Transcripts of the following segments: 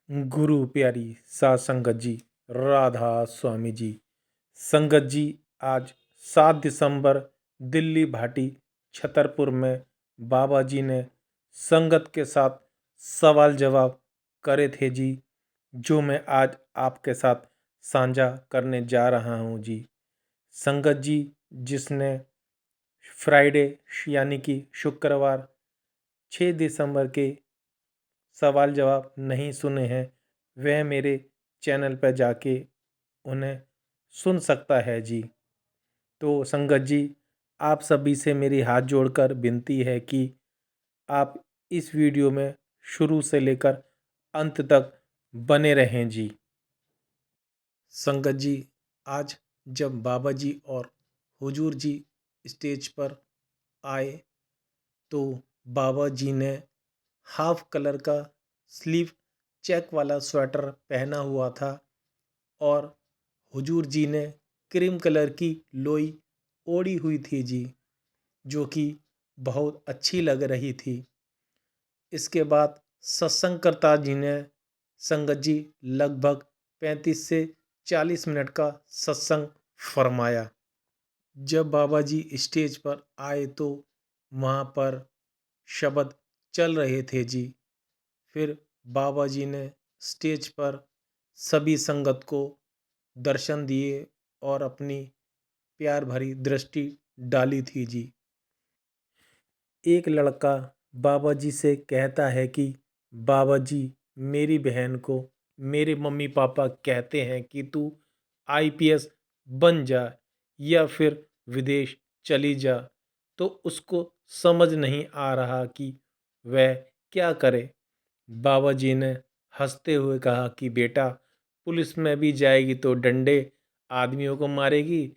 गुरु प्यारी सात संगत जी, राधा स्वामी जी। संगत जी, आज 7 दिसंबर दिल्ली भाटी छतरपुर में बाबा जी ने संगत के साथ सवाल जवाब करे थे जी, जो मैं आज आपके साथ साझा करने जा रहा हूँ जी। संगत जी, जिसने फ्राइडे यानी कि शुक्रवार 6 दिसंबर के सवाल जवाब नहीं सुने हैं, वह मेरे चैनल पर जाके उन्हें सुन सकता है जी। तो संगत जी, आप सभी से मेरी हाथ जोड़कर विनती है कि आप इस वीडियो में शुरू से लेकर अंत तक बने रहें जी। संगत जी, आज जब बाबा जी और हुजूर जी स्टेज पर आए तो बाबा जी ने हाफ कलर का स्लीव चेक वाला स्वेटर पहना हुआ था और हुजूर जी ने क्रीम कलर की लोई ओढ़ी हुई थी जी, जो कि बहुत अच्छी लग रही थी। इसके बाद सत्संगकर्ता जी ने संगत जी लगभग 35 से 40 मिनट का सत्संग फरमाया। जब बाबा जी स्टेज पर आए तो वहाँ पर शब्द चल रहे थे जी। फिर बाबा जी ने स्टेज पर सभी संगत को दर्शन दिए और अपनी प्यार भरी दृष्टि डाली थी जी। एक लड़का बाबा जी से कहता है कि बाबा जी, मेरी बहन को मेरे मम्मी पापा कहते हैं कि तू आईपीएस बन जा या फिर विदेश चली जा, तो उसको समझ नहीं आ रहा कि वह क्या करे। बाबा जी ने हंसते हुए कहा कि बेटा, पुलिस में भी जाएगी तो डंडे आदमियों को मारेगी।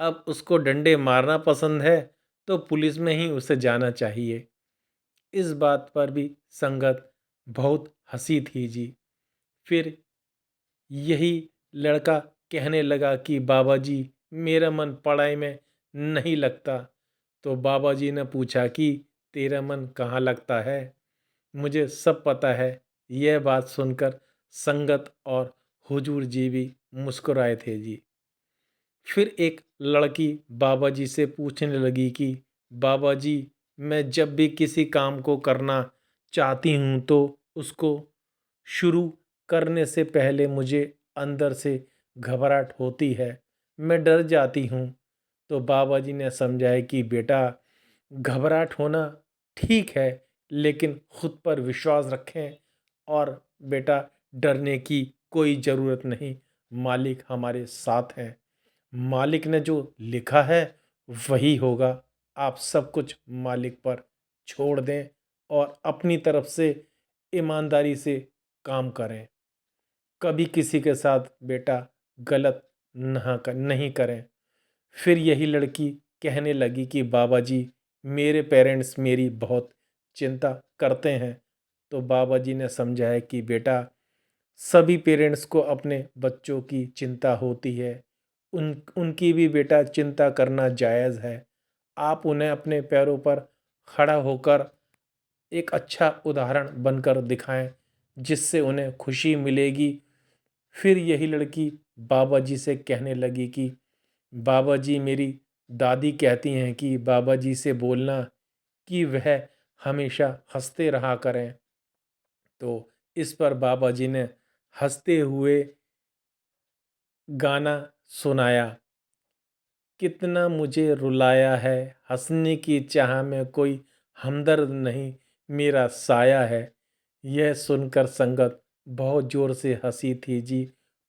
अब उसको डंडे मारना पसंद है तो पुलिस में ही उसे जाना चाहिए। इस बात पर भी संगत बहुत हंसी थी जी। फिर यही लड़का कहने लगा कि बाबा जी, मेरा मन पढ़ाई में नहीं लगता। तो बाबा जी ने पूछा कि तेरा मन कहाँ लगता है, मुझे सब पता है। यह बात सुनकर संगत और हुजूर जी भी मुस्कुराए थे जी। फिर एक लड़की बाबा जी से पूछने लगी कि बाबा जी, मैं जब भी किसी काम को करना चाहती हूँ तो उसको शुरू करने से पहले मुझे अंदर से घबराहट होती है, मैं डर जाती हूँ। तो बाबा जी ने समझाया कि बेटा, घबराहट होना ठीक है, लेकिन खुद पर विश्वास रखें और बेटा, डरने की कोई ज़रूरत नहीं। मालिक हमारे साथ हैं। मालिक ने जो लिखा है वही होगा। आप सब कुछ मालिक पर छोड़ दें और अपनी तरफ से ईमानदारी से काम करें। कभी किसी के साथ बेटा गलत नहीं करें। फिर यही लड़की कहने लगी कि बाबा जी, मेरे पेरेंट्स मेरी बहुत चिंता करते हैं। तो बाबा जी ने समझाया कि बेटा, सभी पेरेंट्स को अपने बच्चों की चिंता होती है। उनकी भी बेटा चिंता करना जायज़ है। आप उन्हें अपने पैरों पर खड़ा होकर एक अच्छा उदाहरण बनकर दिखाएं, जिससे उन्हें खुशी मिलेगी। फिर यही लड़की बाबा जी से कहने लगी कि बाबा जी, मेरी दादी कहती हैं कि बाबा जी से बोलना कि वह हमेशा हंसते रहा करें। तो इस पर बाबा जी ने हंसते हुए गाना सुनाया। कितना मुझे रुलाया है, हंसने की चाह में कोई हमदर्द नहीं, मेरा साया है। यह सुनकर संगत बहुत ज़ोर से हंसी थी जी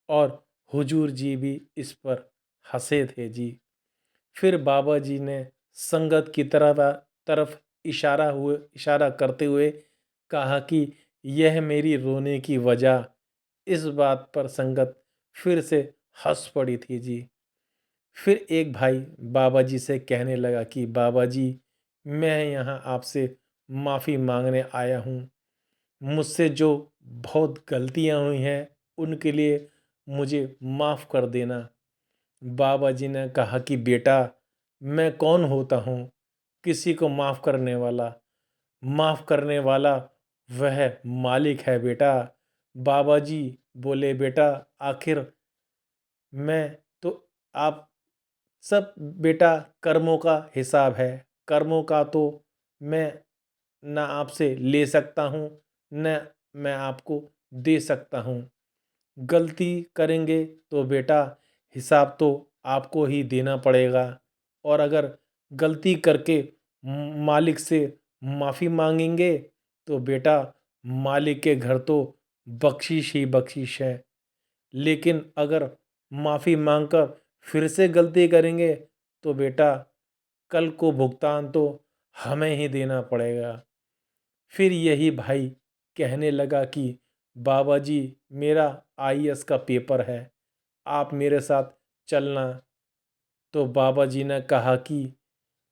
और हुजूर जी भी इस पर हंसे थे जी। फिर बाबा जी ने संगत की तरफ इशारा करते हुए कहा कि यह मेरी रोने की वजह। इस बात पर संगत फिर से हंस पड़ी थी जी। फिर एक भाई बाबा जी से कहने लगा कि बाबा जी, मैं यहाँ आपसे माफ़ी मांगने आया हूँ। मुझसे जो बहुत गलतियाँ हुई हैं उनके लिए मुझे माफ़ कर देना। बाबा जी ने कहा कि बेटा, मैं कौन होता हूँ किसी को माफ़ करने वाला। माफ़ करने वाला वह मालिक है बेटा। बाबा जी बोले, बेटा आखिर मैं तो आप सब बेटा कर्मों का हिसाब है। कर्मों का तो मैं ना आपसे ले सकता हूँ, न मैं आपको दे सकता हूँ। गलती करेंगे तो बेटा हिसाब तो आपको ही देना पड़ेगा। और अगर गलती करके मालिक से माफ़ी मांगेंगे तो बेटा मालिक के घर तो बख्शिश ही बख्शिश है। लेकिन अगर माफ़ी मांगकर फिर से गलती करेंगे तो बेटा कल को भुगतान तो हमें ही देना पड़ेगा। फिर यही भाई कहने लगा कि बाबा जी मेरा आईएएस का पेपर है, आप मेरे साथ चलना। तो बाबा जी ने कहा कि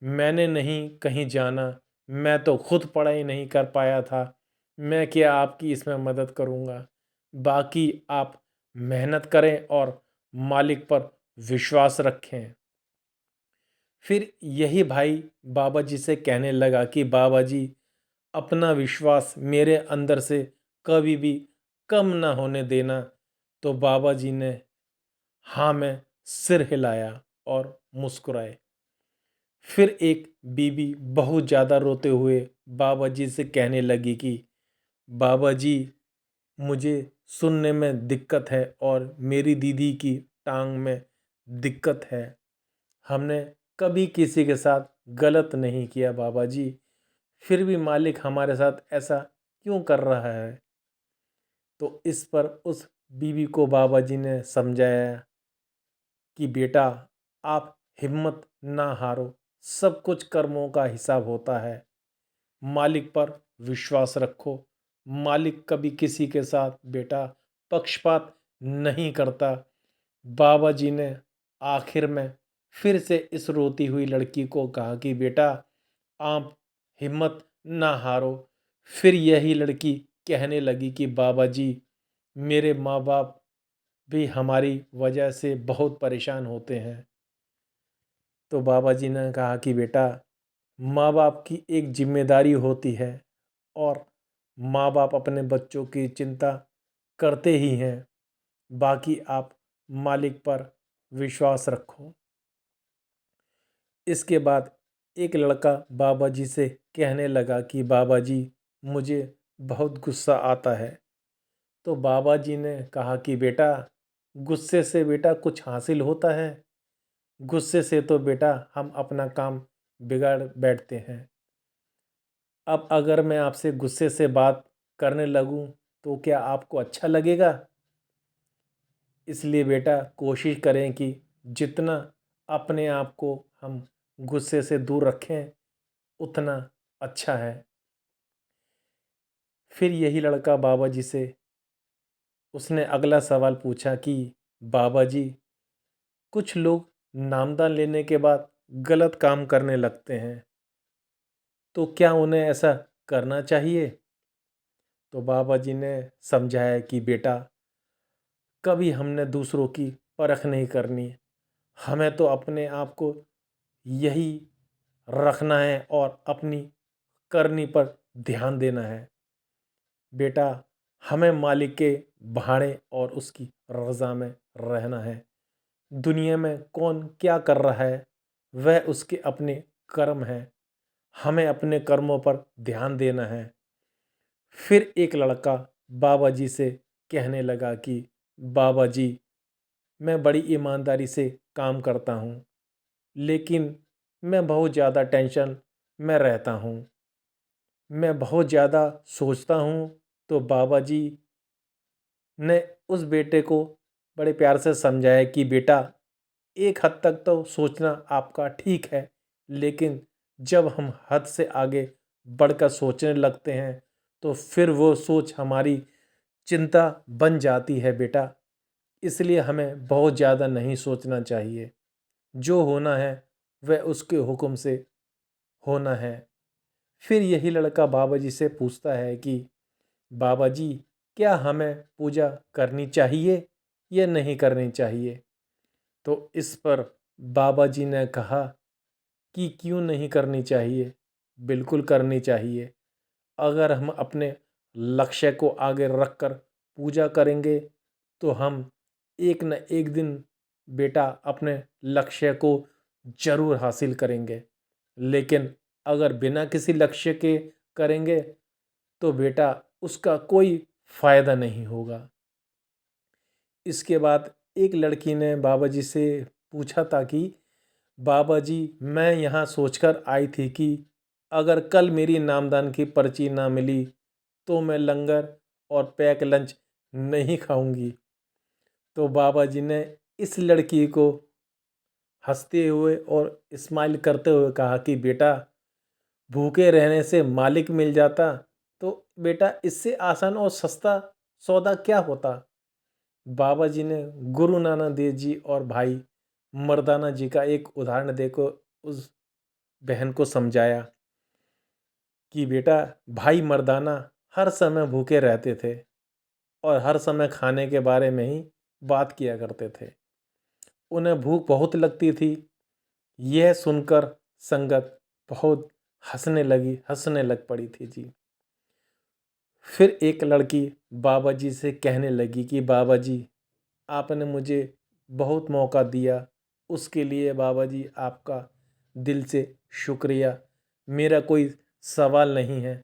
मैंने नहीं कहीं जाना, मैं तो खुद पढ़ाई नहीं कर पाया था, मैं क्या आपकी इसमें मदद करूँगा। बाकी आप मेहनत करें और मालिक पर विश्वास रखें। फिर यही भाई बाबा जी से कहने लगा कि बाबा जी अपना विश्वास मेरे अंदर से कभी भी कम ना होने देना। तो बाबा जी ने हाँ में सिर हिलाया और मुस्कुराए। फिर एक बीबी बहुत ज़्यादा रोते हुए बाबा जी से कहने लगी कि बाबा जी मुझे सुनने में दिक्कत है और मेरी दीदी की टांग में दिक्कत है। हमने कभी किसी के साथ गलत नहीं किया बाबा जी, फिर भी मालिक हमारे साथ ऐसा क्यों कर रहा है। तो इस पर उस बीवी को बाबा जी ने समझाया कि बेटा आप हिम्मत ना हारो, सब कुछ कर्मों का हिसाब होता है। मालिक पर विश्वास रखो। मालिक कभी किसी के साथ बेटा पक्षपात नहीं करता। बाबा जी ने आखिर में फिर से इस रोती हुई लड़की को कहा कि बेटा आप हिम्मत ना हारो। फिर यही लड़की कहने लगी कि बाबा जी मेरे माँ बाप भी हमारी वजह से बहुत परेशान होते हैं। तो बाबा जी ने कहा कि बेटा माँ बाप की एक जिम्मेदारी होती है और माँ बाप अपने बच्चों की चिंता करते ही हैं। बाकी आप मालिक पर विश्वास रखो। इसके बाद एक लड़का बाबा जी से कहने लगा कि बाबा जी मुझे बहुत गुस्सा आता है। तो बाबा जी ने कहा कि बेटा गुस्से से बेटा कुछ हासिल होता है? गुस्से से तो बेटा हम अपना काम बिगाड़ बैठते हैं। अब अगर मैं आपसे गुस्से से बात करने लगूं तो क्या आपको अच्छा लगेगा? इसलिए बेटा कोशिश करें कि जितना अपने आप को हम गुस्से से दूर रखें उतना अच्छा है। फिर यही लड़का बाबा जी से उसने अगला सवाल पूछा कि बाबा जी कुछ लोग नामदान लेने के बाद गलत काम करने लगते हैं, तो क्या उन्हें ऐसा करना चाहिए? तो बाबा जी ने समझाया कि बेटा कभी हमने दूसरों की परख नहीं करनी, हमें तो अपने आप को यही रखना है और अपनी करनी पर ध्यान देना है। बेटा हमें मालिक के भाड़े और उसकी रज़ा में रहना है। दुनिया में कौन क्या कर रहा है वह उसके अपने कर्म हैं, हमें अपने कर्मों पर ध्यान देना है। फिर एक लड़का बाबा जी से कहने लगा कि बाबा जी मैं बड़ी ईमानदारी से काम करता हूँ, लेकिन मैं बहुत ज़्यादा टेंशन में रहता हूँ, मैं बहुत ज़्यादा सोचता हूँ। तो बाबा जी ने उस बेटे को बड़े प्यार से समझाया कि बेटा एक हद तक तो सोचना आपका ठीक है, लेकिन जब हम हद से आगे बढ़कर सोचने लगते हैं तो फिर वो सोच हमारी चिंता बन जाती है बेटा। इसलिए हमें बहुत ज़्यादा नहीं सोचना चाहिए। जो होना है वह उसके हुक्म से होना है। फिर यही लड़का बाबा जी से पूछता है कि बाबा जी क्या हमें पूजा करनी चाहिए या नहीं करनी चाहिए? तो इस पर बाबा जी ने कहा कि क्यों नहीं करनी चाहिए? बिल्कुल करनी चाहिए। अगर हम अपने लक्ष्य को आगे रखकर पूजा करेंगे तो हम एक न एक दिन बेटा अपने लक्ष्य को जरूर हासिल करेंगे। लेकिन अगर बिना किसी लक्ष्य के करेंगे तो बेटा उसका कोई फायदा नहीं होगा। इसके बाद एक लड़की ने बाबा जी से पूछा था कि बाबा जी, मैं यहाँ सोचकर आई थी कि अगर कल मेरी नामदान की पर्ची ना मिली तो मैं लंगर और पैक लंच नहीं खाऊंगी। तो बाबा जी ने इस लड़की को हंसते हुए और स्माइल करते हुए कहा कि बेटा, भूखे रहने से मालिक मिल जाता तो बेटा इससे आसान और सस्ता सौदा क्या होता। बाबा जी ने गुरु नानक देव जी और भाई मर्दाना जी का एक उदाहरण देकर उस बहन को समझाया कि बेटा, भाई मर्दाना हर समय भूखे रहते थे और हर समय खाने के बारे में ही बात किया करते थे। उन्हें भूख बहुत लगती थी। यह सुनकर संगत बहुत हंसने लग पड़ी थी जी। फिर एक लड़की बाबा जी से कहने लगी कि बाबा जी, आपने मुझे बहुत मौका दिया, उसके लिए बाबा जी आपका दिल से शुक्रिया। मेरा कोई सवाल नहीं है,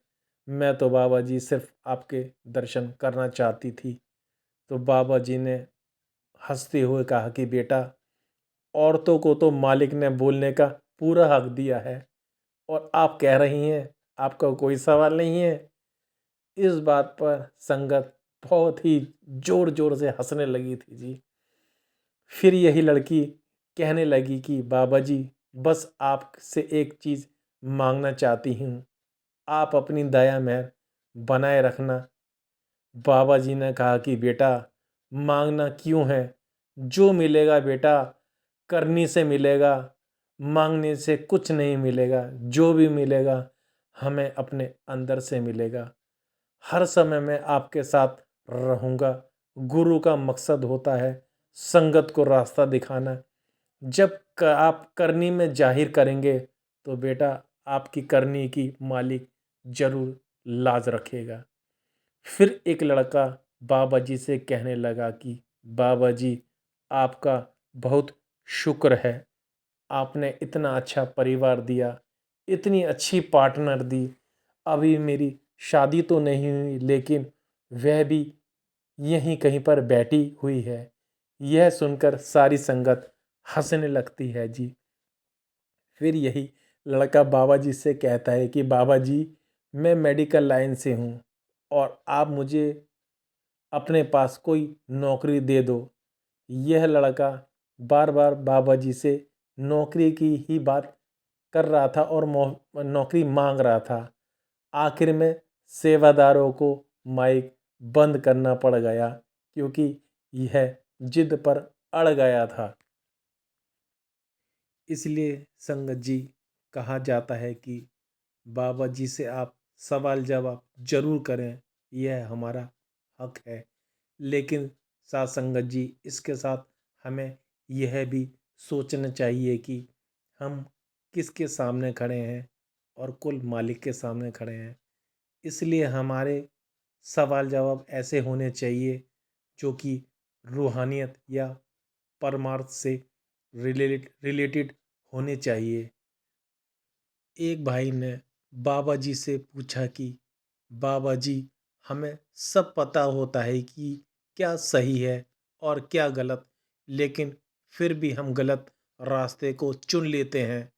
मैं तो बाबा जी सिर्फ आपके दर्शन करना चाहती थी। तो बाबा जी ने हंसते हुए कहा कि बेटा, औरतों को तो मालिक ने बोलने का पूरा हक दिया है और आप कह रही हैं आपका कोई सवाल नहीं है। इस बात पर संगत बहुत ही जोर जोर से हंसने लगी थी जी। फिर यही लड़की कहने लगी कि बाबा जी, बस आपसे एक चीज़ मांगना चाहती हूँ, आप अपनी दया मेहर बनाए रखना। बाबा जी ने कहा कि बेटा, मांगना क्यों है, जो मिलेगा बेटा करनी से मिलेगा, मांगने से कुछ नहीं मिलेगा। जो भी मिलेगा हमें अपने अंदर से मिलेगा। हर समय मैं आपके साथ रहूँगा। गुरु का मकसद होता है संगत को रास्ता दिखाना। जब आप करनी में जाहिर करेंगे तो बेटा आपकी करनी की मालिक जरूर लाज रखेगा। फिर एक लड़का बाबा जी से कहने लगा कि बाबा जी, आपका बहुत शुक्र है, आपने इतना अच्छा परिवार दिया, इतनी अच्छी पार्टनर दी। अभी मेरी शादी तो नहीं हुई लेकिन वह भी यहीं कहीं पर बैठी हुई है। यह सुनकर सारी संगत हंसने लगती है जी। फिर यही लड़का बाबा जी से कहता है कि बाबा जी, मैं मेडिकल लाइन से हूँ और आप मुझे अपने पास कोई नौकरी दे दो। यह लड़का बार बार बाबा जी से नौकरी की ही बात कर रहा था और नौकरी मांग रहा था। आखिर में सेवादारों को माइक बंद करना पड़ गया क्योंकि यह जिद पर अड़ गया था। इसलिए संगत जी, कहा जाता है कि बाबा जी से आप सवाल जवाब जरूर करें, यह हमारा हक है। लेकिन साथ संगत जी, इसके साथ हमें यह भी सोचना चाहिए कि हम किसके सामने खड़े हैं और कुल मालिक के सामने खड़े हैं। इसलिए हमारे सवाल जवाब ऐसे होने चाहिए जो कि रूहानियत या परमार्थ से रिलेटेड होने चाहिए। एक भाई ने बाबा जी से पूछा कि बाबा जी, हमें सब पता होता है कि क्या सही है और क्या गलत, लेकिन फिर भी हम गलत रास्ते को चुन लेते हैं।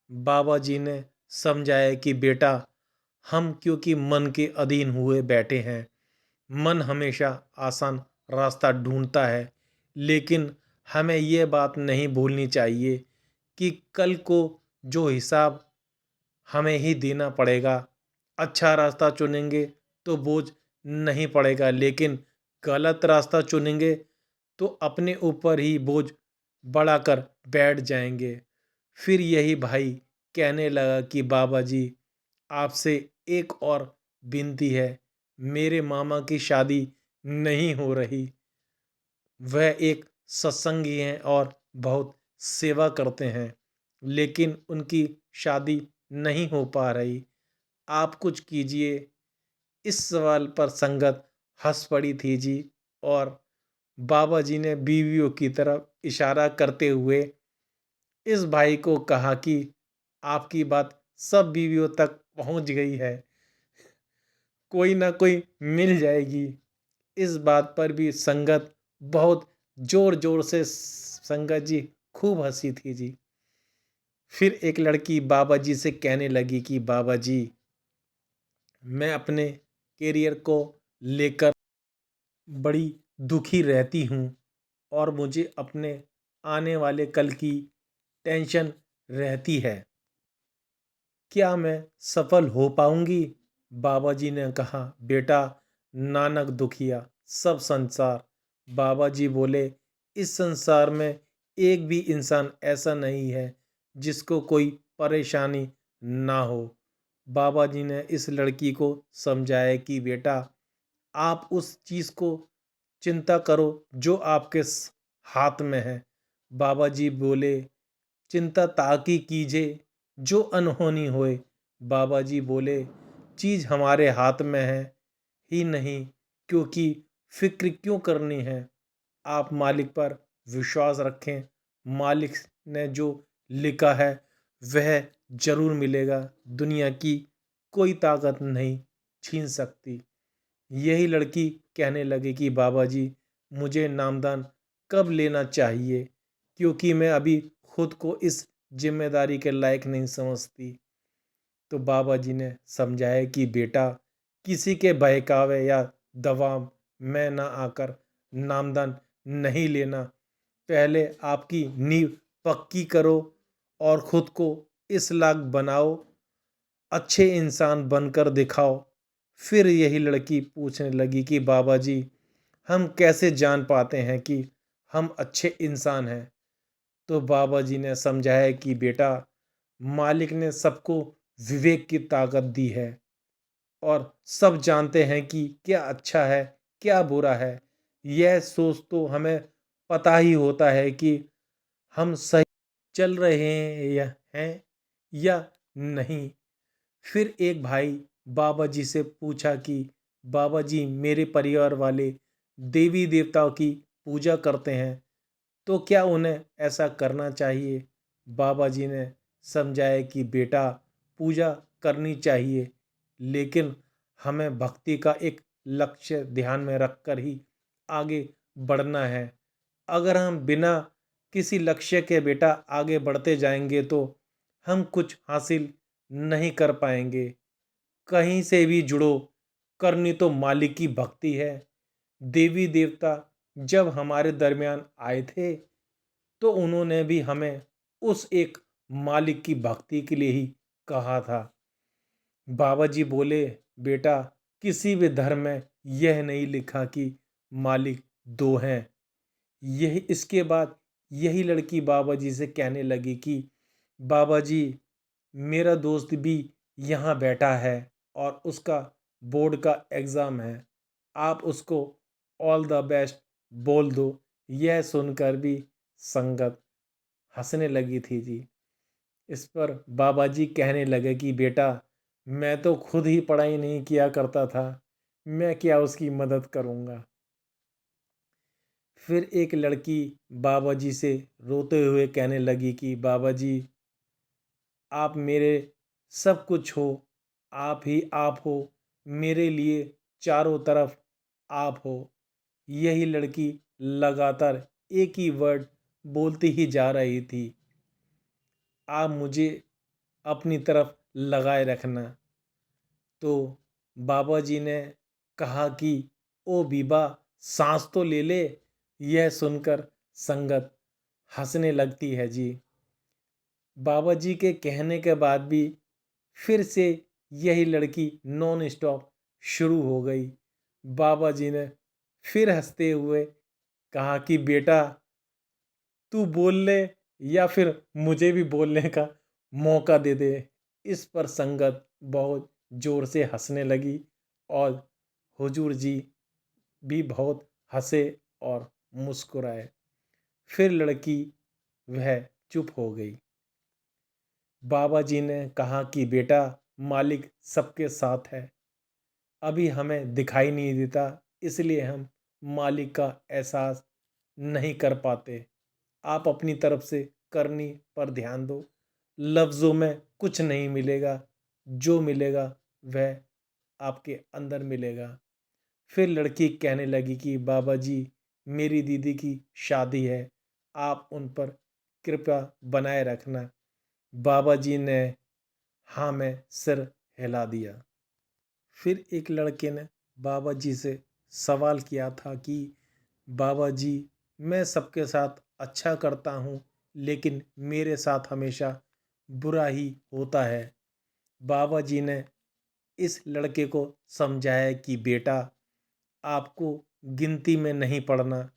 बाबा जी ने समझाया कि बेटा, हम क्योंकि मन के अधीन हुए बैठे हैं। मन हमेशा आसान रास्ता ढूंढता है, लेकिन हमें यह बात नहीं भूलनी चाहिए कि कल को जो हिसाब हमें ही देना पड़ेगा। अच्छा रास्ता चुनेंगे तो बोझ नहीं पड़ेगा, लेकिन गलत रास्ता चुनेंगे तो अपने ऊपर ही बोझ बढ़ाकर बैठ जाएंगे। फिर यही भाई कहने लगा कि बाबा जी, आपसे एक और विनती है। मेरे मामा की शादी नहीं हो रही। वह एक सत्संगी हैं और बहुत सेवा करते हैं, लेकिन उनकी शादी नहीं हो पा रही। आप कुछ कीजिए। इस सवाल पर संगत हंस पड़ी थी जी। और बाबा जी ने बीवियों की तरफ इशारा करते हुए इस भाई को कहा कि आपकी बात सब बीवियों तक पहुंच गई है, कोई ना कोई मिल जाएगी। इस बात पर भी संगत बहुत जोर जोर से संगत जी खूब हंसी थी जी। फिर एक लड़की बाबा जी से कहने लगी कि बाबा जी, मैं अपने करियर को लेकर बड़ी दुखी रहती हूँ और मुझे अपने आने वाले कल की टेंशन रहती है। क्या मैं सफल हो पाऊंगी? बाबा जी ने कहा, बेटा, नानक दुखिया सब संसार। बाबा जी बोले, इस संसार में एक भी इंसान ऐसा नहीं है जिसको कोई परेशानी ना हो। बाबा जी ने इस लड़की को समझाया कि बेटा, आप उस चीज़ को चिंता करो जो आपके हाथ में है। बाबा जी बोले, चिंता ताकि कीजिए जो अनहोनी होए। बाबा जी बोले, चीज़ हमारे हाथ में है ही नहीं, क्योंकि फिक्र क्यों करनी है। आप मालिक पर विश्वास रखें। मालिक ने जो लिखा है वह जरूर मिलेगा। दुनिया की कोई ताकत नहीं छीन सकती। यही लड़की कहने लगी कि बाबा जी, मुझे नामदान कब लेना चाहिए, क्योंकि मैं अभी खुद को इस जिम्मेदारी के लायक नहीं समझती। तो बाबा जी ने समझाया कि बेटा, किसी के बहकावे या दबाव में ना आकर नामदान नहीं लेना। पहले आपकी नींव पक्की करो और खुद को इस लायक बनाओ, अच्छे इंसान बनकर दिखाओ। फिर यही लड़की पूछने लगी कि बाबा जी, हम कैसे जान पाते हैं कि हम अच्छे इंसान हैं? तो बाबा जी ने समझाया कि बेटा, मालिक ने सबको विवेक की ताकत दी है और सब जानते हैं कि क्या अच्छा है, क्या बुरा है। यह सोच तो हमें पता ही होता है कि हम सही चल रहे हैं या नहीं। फिर एक भाई बाबा जी से पूछा कि बाबा जी, मेरे परिवार वाले देवी देवताओं की पूजा करते हैं, तो क्या उन्हें ऐसा करना चाहिए? बाबा जी ने समझाया कि बेटा, पूजा करनी चाहिए, लेकिन हमें भक्ति का एक लक्ष्य ध्यान में रखकर ही आगे बढ़ना है। अगर हम बिना किसी लक्ष्य के बेटा आगे बढ़ते जाएंगे तो हम कुछ हासिल नहीं कर पाएंगे। कहीं से भी जुड़ो, करनी तो मालिक की भक्ति है। देवी देवता जब हमारे दरमियान आए थे तो उन्होंने भी हमें उस एक मालिक की भक्ति के लिए ही कहा था। बाबा जी बोले, बेटा, किसी भी धर्म में यह नहीं लिखा कि मालिक दो हैं। यही इसके बाद यही लड़की बाबा जी से कहने लगी कि बाबा जी, मेरा दोस्त भी यहाँ बैठा है और उसका बोर्ड का एग्ज़ाम है। आप उसको ऑल द बेस्ट बोल दो। यह सुनकर भी संगत हंसने लगी थी जी। इस पर बाबा जी कहने लगे कि बेटा, मैं तो खुद ही पढ़ाई नहीं किया करता था, मैं क्या उसकी मदद करूँगा। फिर एक लड़की बाबा जी से रोते हुए कहने लगी कि बाबा जी, आप मेरे सब कुछ हो, आप ही आप हो, मेरे लिए चारों तरफ आप हो। यही लड़की लगातार एक ही वर्ड बोलती ही जा रही थी, आप मुझे अपनी तरफ लगाए रखना। तो बाबा जी ने कहा कि ओ बीबा, सांस तो ले ले। यह सुनकर संगत हंसने लगती है जी। बाबा जी के कहने के बाद भी फिर से यही लड़की नॉन स्टॉप शुरू हो गई। बाबा जी ने फिर हंसते हुए कहा कि बेटा, तू बोल ले या फिर मुझे भी बोलने का मौका दे दे। इस पर संगत बहुत जोर से हंसने लगी और हुजूर जी भी बहुत हंसे और मुस्कुराए। फिर लड़की वह चुप हो गई। बाबा जी ने कहा कि बेटा, मालिक सबके साथ है, अभी हमें दिखाई नहीं देता, इसलिए हम मालिक का एहसास नहीं कर पाते। आप अपनी तरफ से करनी पर ध्यान दो। लफ्ज़ों में कुछ नहीं मिलेगा, जो मिलेगा वह आपके अंदर मिलेगा। फिर लड़की कहने लगी कि बाबा जी, मेरी दीदी की शादी है, आप उन पर कृपा बनाए रखना। बाबा जी ने हाँ में सिर हिला दिया। फिर एक लड़के ने बाबा जी से सवाल किया था कि बाबा जी, मैं सबके साथ अच्छा करता हूँ, लेकिन मेरे साथ हमेशा बुरा ही होता है। बाबा जी ने इस लड़के को समझाया कि बेटा, आपको गिनती में नहीं पड़ना,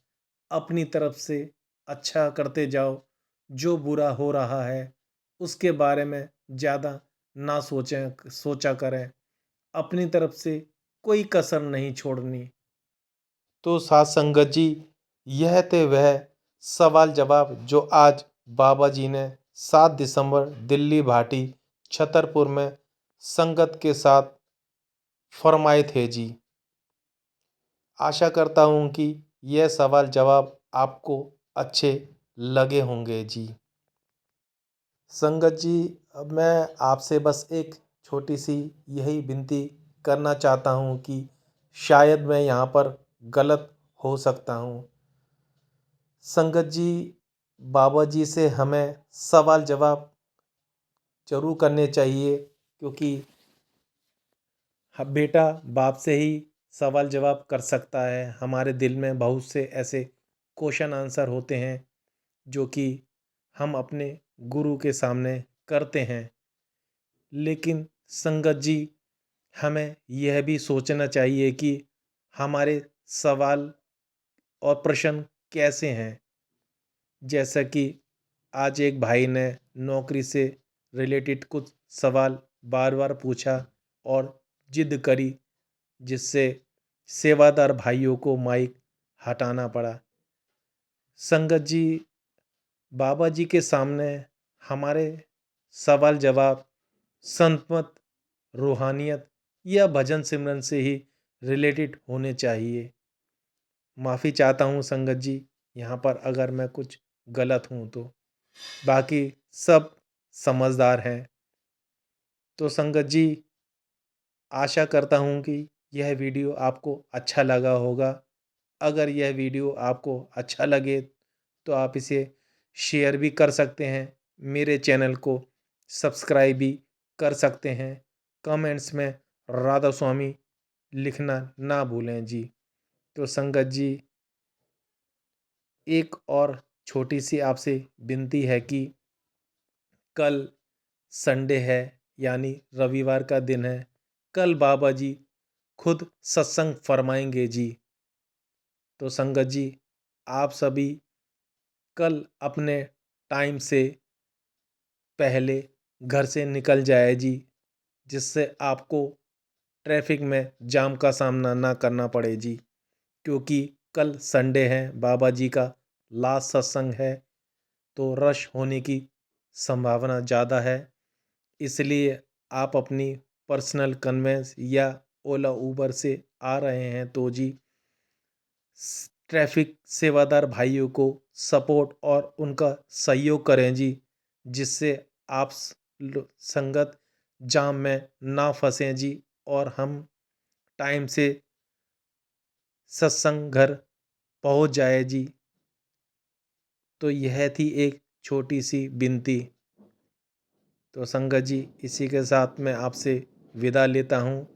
अपनी तरफ से अच्छा करते जाओ। जो बुरा हो रहा है उसके बारे में ज़्यादा ना सोचा करें। अपनी तरफ से कोई कसर नहीं छोड़नी। तो साथ संगत जी, यह थे वह सवाल जवाब जो आज बाबा जी ने 7 दिसंबर दिल्ली भाटी छतरपुर में संगत के साथ फरमाए थे जी। आशा करता हूँ कि यह सवाल जवाब आपको अच्छे लगे होंगे जी। संगत जी, अब मैं आपसे बस एक छोटी सी यही विनती करना चाहता हूँ कि शायद मैं यहाँ पर गलत हो सकता हूँ। संगत जी, बाबा जी से हमें सवाल जवाब जरूर करने चाहिए, क्योंकि बेटा बाप से ही सवाल जवाब कर सकता है। हमारे दिल में बहुत से ऐसे क्वेश्चन आंसर होते हैं जो कि हम अपने गुरु के सामने करते हैं। लेकिन संगत जी, हमें यह भी सोचना चाहिए कि हमारे सवाल और प्रश्न कैसे हैं। जैसा कि आज एक भाई ने नौकरी से रिलेटेड कुछ सवाल बार बार पूछा और जिद करी, जिससे सेवादार भाइयों को माइक हटाना पड़ा। संगत जी, बाबा जी के सामने हमारे सवाल जवाब संतमत, रूहानियत या भजन सिमरन से ही रिलेटेड होने चाहिए। माफ़ी चाहता हूँ संगत जी, यहाँ पर अगर मैं कुछ गलत हूँ तो। बाकी सब समझदार हैं। तो संगत जी, आशा करता हूँ कि यह वीडियो आपको अच्छा लगा होगा। अगर यह वीडियो आपको अच्छा लगे तो आप इसे शेयर भी कर सकते हैं, मेरे चैनल को सब्सक्राइब भी कर सकते हैं। कमेंट्स में राधा स्वामी लिखना ना भूलें जी। तो संगत जी, एक और छोटी सी आपसे विनती है कि कल संडे है, यानी रविवार का दिन है। कल बाबा जी खुद सत्संग फरमाएंगे जी। तो संगत जी, आप सभी कल अपने टाइम से पहले घर से निकल जाए जी, जिससे आपको ट्रैफिक में जाम का सामना ना करना पड़े जी। क्योंकि कल संडे है, बाबा जी का लास्ट सत्संग है, तो रश होने की संभावना ज़्यादा है। इसलिए आप अपनी पर्सनल कन्वेंस या ओला उबर से आ रहे हैं तो जी, ट्रैफिक सेवादार भाइयों को सपोर्ट और उनका सहयोग करें जी, जिससे आप संगत जाम में ना फंसें जी, और हम टाइम से सत्संग घर पहुंच जाए जी। तो यह थी एक छोटी सी विनती। तो संगत जी, इसी के साथ मैं आपसे विदा लेता हूँ।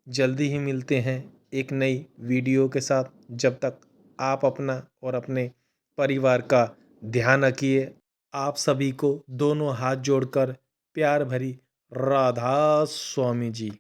जल्दी ही मिलते हैं एक नई वीडियो के साथ। जब तक आप अपना और अपने परिवार का ध्यान रखिए। आप सभी को दोनों हाथ जोड़कर प्यार भरी राधा स्वामी जी।